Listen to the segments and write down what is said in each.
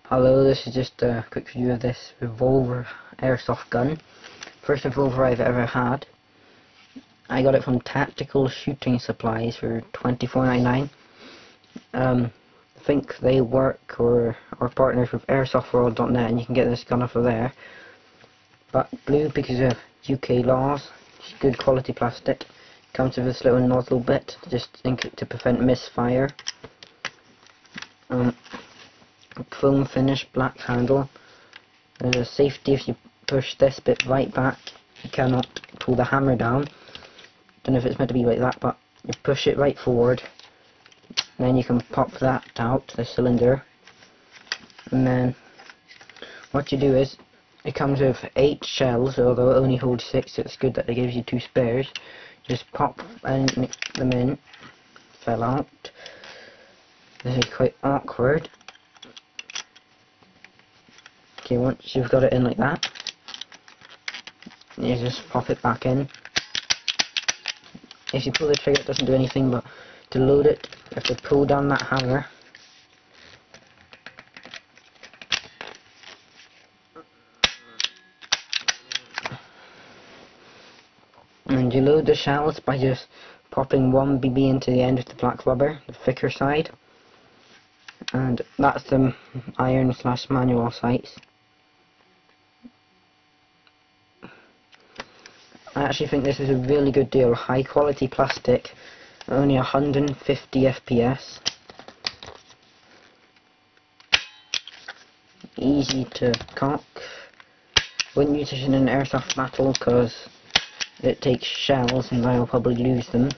Hello, this is just a quick review of this Revolver airsoft gun. First Revolver I've ever had. I got it from Tactical Shooting Supplies for $24.99. I think they work or are partners with airsoftworld.net, and you can get this gun off of there. But blue because of UK laws. It's good quality plastic. Comes with this little nozzle bit just to prevent misfire. Chrome finish, black handle. There's a safety if you push this bit right back. You cannot pull the hammer down. Don't know if it's meant to be like that, but you push it right forward. And then you can pop that out, the cylinder. And then what you do is, it comes with 8 shells, although it only holds 6, so it's good that they gives you 2 spares. Just pop them in. Fell out. This is quite awkward. Okay, once you've got it in like that, you just pop it back in. If you pull the trigger, it doesn't do anything, but to load it, you have to pull down that hammer. And you load the shells by just popping one BB into the end of the black rubber, the thicker side. And that's the iron/manual sights. I actually think this is a really good deal. High quality plastic, only 150 FPS. Easy to cock. Wouldn't use it in an airsoft battle because it takes shells and I'll probably lose them.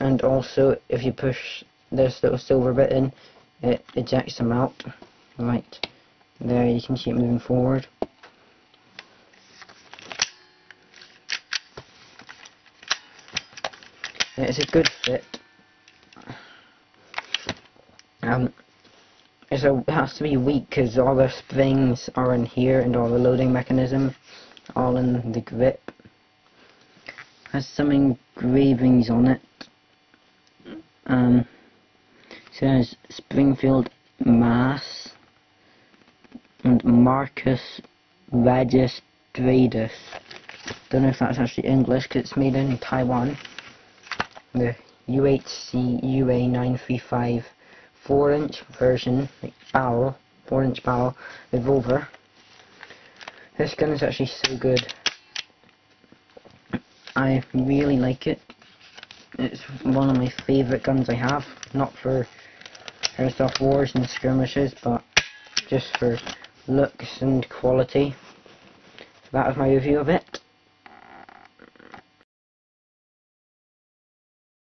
And also, if you push this little silver bit in, it ejects them out. Right there, you can see it moving forward. It's a good fit. It has to be weak because all the springs are in here and all the loading mechanism all in the grip. Has some engravings on it. Says Springfield, Mass, and Marcus Registradus. Don't know if that's actually English because it's made in Taiwan. The UHC UA-935 4-inch version, like barrel, 4-inch barrel revolver. This gun is actually so good. I really like it. It's one of my favourite guns I have, not for airsoft wars and skirmishes, but just for looks and quality. So that was my review of it.